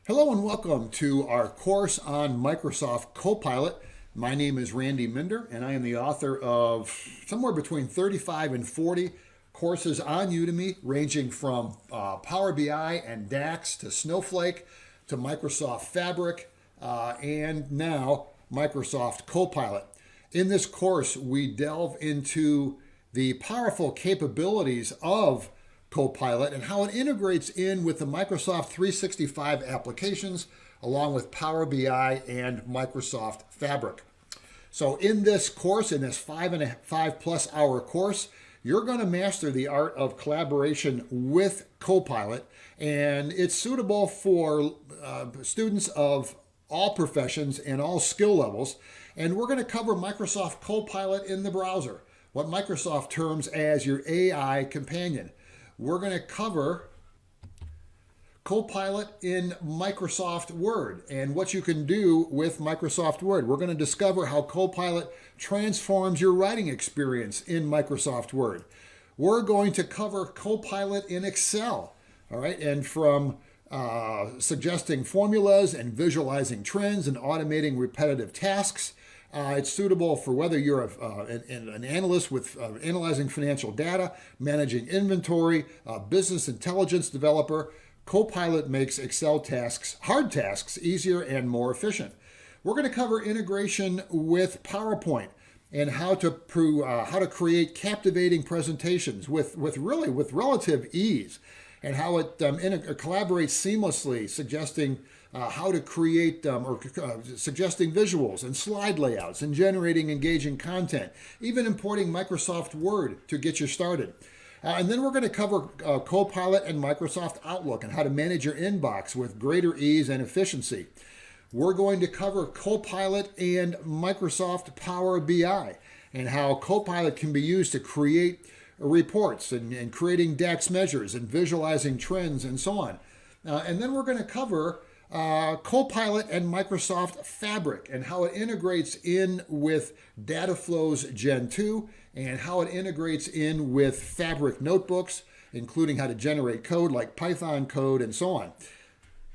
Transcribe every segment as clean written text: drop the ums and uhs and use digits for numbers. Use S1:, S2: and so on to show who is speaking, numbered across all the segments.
S1: Hello and welcome to our course on Microsoft Copilot. My name is Randy Minder and I am the author of somewhere between 35 and 40 courses on Udemy, ranging from Power BI and DAX to Snowflake to Microsoft Fabric and now Microsoft Copilot. In this course, we delve into the powerful capabilities of Copilot and how it integrates in with the Microsoft 365 applications along with Power BI and Microsoft Fabric. So in this course, in this 5+ hour course, you're going to master the art of collaboration with Copilot, and it's suitable for students of all professions and all skill levels. And we're going to cover Microsoft Copilot in the browser, what Microsoft terms as your AI companion. We're going to cover Copilot in Microsoft Word and what you can do with Microsoft Word. We're going to discover how Copilot transforms your writing experience in Microsoft Word. We're going to cover Copilot in Excel, all right, and from suggesting formulas and visualizing trends and automating repetitive tasks. It's suitable for whether you're an analyst with analyzing financial data, managing inventory, business intelligence developer. Copilot makes Excel tasks, hard tasks, easier and more efficient. We're going to cover integration with PowerPoint and how to create captivating presentations with relative ease, and how it collaborates seamlessly, suggesting how to create suggesting visuals and slide layouts and generating engaging content, even importing Microsoft Word to get you started. And then we're going to cover Copilot and Microsoft Outlook and how to manage your inbox with greater ease and efficiency. We're going to cover Copilot and Microsoft Power BI and how Copilot can be used to create reports and creating DAX measures and visualizing trends and so on. And then we're going to cover Copilot and Microsoft Fabric and how it integrates in with Dataflow's Gen 2 and how it integrates in with Fabric notebooks, including how to generate code like Python code and so on.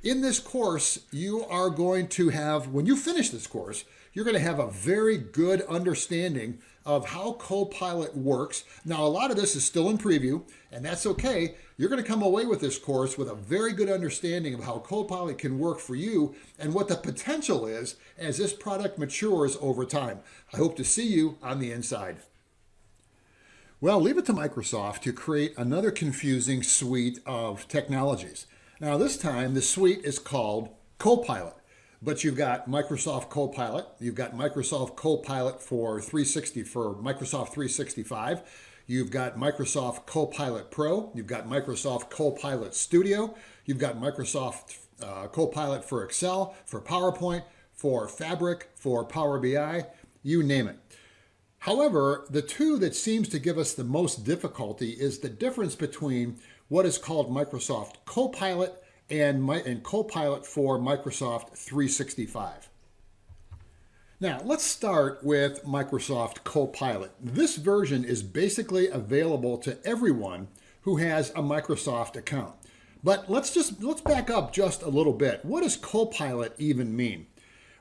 S1: In this course, you are going to have, when you finish this course, you're going to have a very good understanding of how Copilot works. Now, a lot of this is still in preview, and that's okay. You're going to come away with this course with a very good understanding of how Copilot can work for you and what the potential is as this product matures over time. I hope to see you on the inside. Well, leave it to Microsoft to create another confusing suite of technologies. Now, this time, the suite is called Copilot. But you've got Microsoft Copilot, you've got Microsoft Copilot for Microsoft 365, you've got Microsoft Copilot Pro, you've got Microsoft Copilot Studio, you've got Microsoft Copilot for Excel, for PowerPoint, for Fabric, for Power BI, you name it. However, the two that seems to give us the most difficulty is the difference between what is called Microsoft Copilot and Copilot for Microsoft 365. Now, let's start with Microsoft Copilot. This version is basically available to everyone who has a Microsoft account. But let's back up just a little bit. What does Copilot even mean?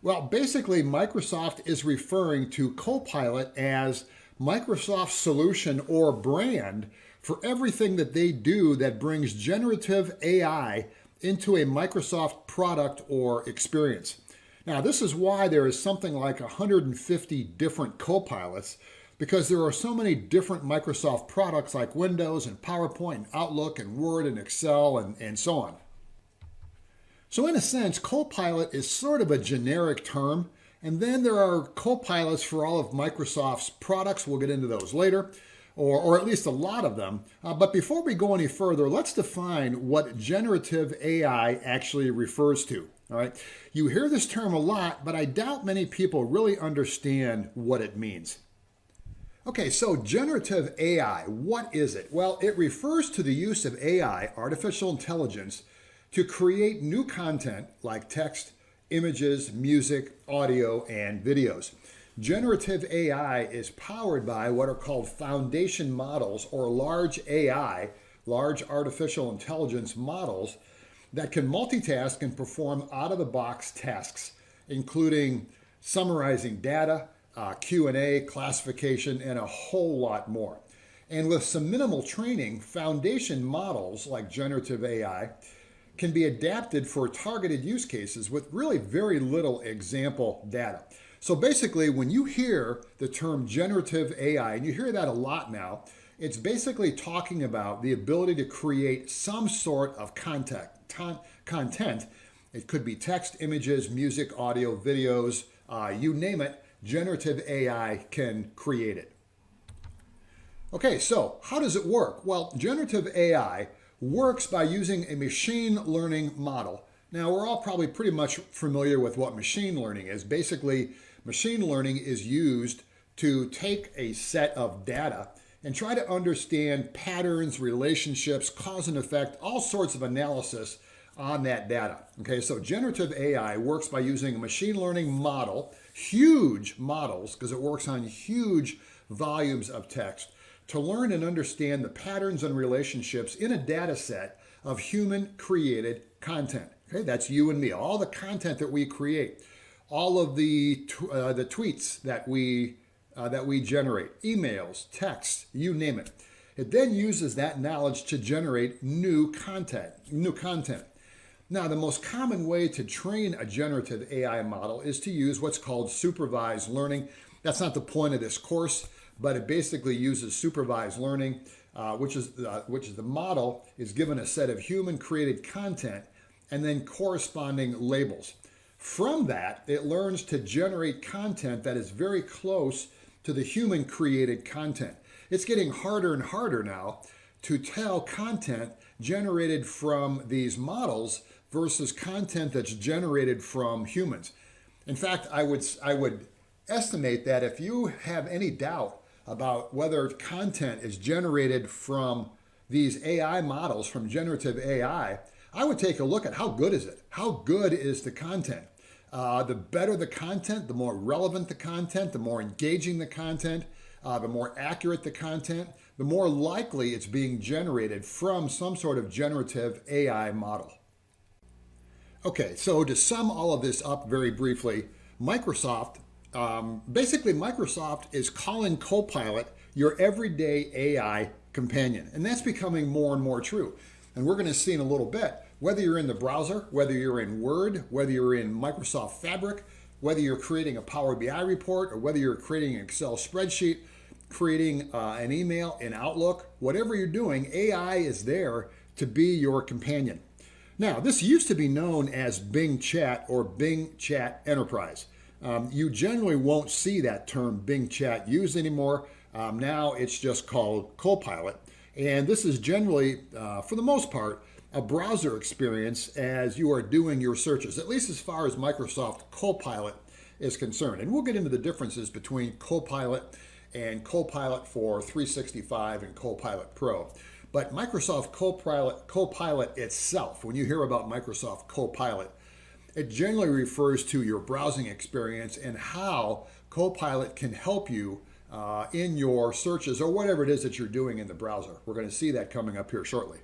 S1: Well, basically, Microsoft is referring to Copilot as Microsoft's solution or brand for everything that they do that brings generative AI into a Microsoft product or experience. Now, this is why there is something like 150 different Copilots, because there are so many different Microsoft products like Windows and PowerPoint and Outlook and Word and Excel and so on. So in a sense, Copilot is sort of a generic term, and then there are Copilots for all of Microsoft's products. We'll get into those later. Or at least a lot of them. But before we go any further, let's define what generative AI actually refers to. All right. You hear this term a lot, but I doubt many people really understand what it means. Okay, so generative AI, what is it? Well, it refers to the use of AI, artificial intelligence, to create new content like text, images, music, audio, and videos. Generative AI is powered by what are called foundation models or large AI, large artificial intelligence models that can multitask and perform out-of-the-box tasks, including summarizing data, Q&A, classification, and a whole lot more. And with some minimal training, foundation models like generative AI can be adapted for targeted use cases with really very little example data. So basically, when you hear the term generative AI, and you hear that a lot now, it's basically talking about the ability to create some sort of content. It could be text, images, music, audio, videos, you name it, generative AI can create it. Okay, so how does it work? Well, generative AI works by using a machine learning model. Now, we're all probably pretty much familiar with what machine learning is. Basically, machine learning is used to take a set of data and try to understand patterns, relationships, cause and effect, all sorts of analysis on that data. Okay, so generative AI works by using a machine learning model, huge models, because it works on huge volumes of text, to learn and understand the patterns and relationships in a data set of human created content. Okay, that's you and me, all the content that we create, all of the tweets that we generate, emails, texts, you name it. It then uses that knowledge to generate new content. Now, the most common way to train a generative AI model is to use what's called supervised learning. That's not the point of this course, but it basically uses supervised learning, which is the model is given a set of human-created content and then corresponding labels. From that, it learns to generate content that is very close to the human-created content. It's getting harder and harder now to tell content generated from these models versus content that's generated from humans. In fact, I would estimate that if you have any doubt about whether content is generated from these AI models, from generative AI, I would take a look at how good is it? How good is the content? The better the content, the more relevant the content, the more engaging the content, the more accurate the content, the more likely it's being generated from some sort of generative AI model. Okay, so to sum all of this up very briefly, Microsoft is calling Copilot your everyday AI companion, and that's becoming more and more true. And we're going to see in a little bit, whether you're in the browser, whether you're in Word, whether you're in Microsoft Fabric, whether you're creating a Power BI report, or whether you're creating an Excel spreadsheet, creating an email in Outlook, whatever you're doing, AI is there to be your companion. Now, this used to be known as Bing Chat or Bing Chat Enterprise. You generally won't see that term Bing Chat used anymore. Now it's just called Copilot. And this is generally, for the most part, a browser experience as you are doing your searches, at least as far as Microsoft Copilot is concerned. And we'll get into the differences between Copilot and Copilot for 365 and Copilot Pro. But Microsoft Copilot itself, when you hear about Microsoft Copilot, it generally refers to your browsing experience and how Copilot can help you in your searches or whatever it is that you're doing in the browser. We're going to see that coming up here shortly.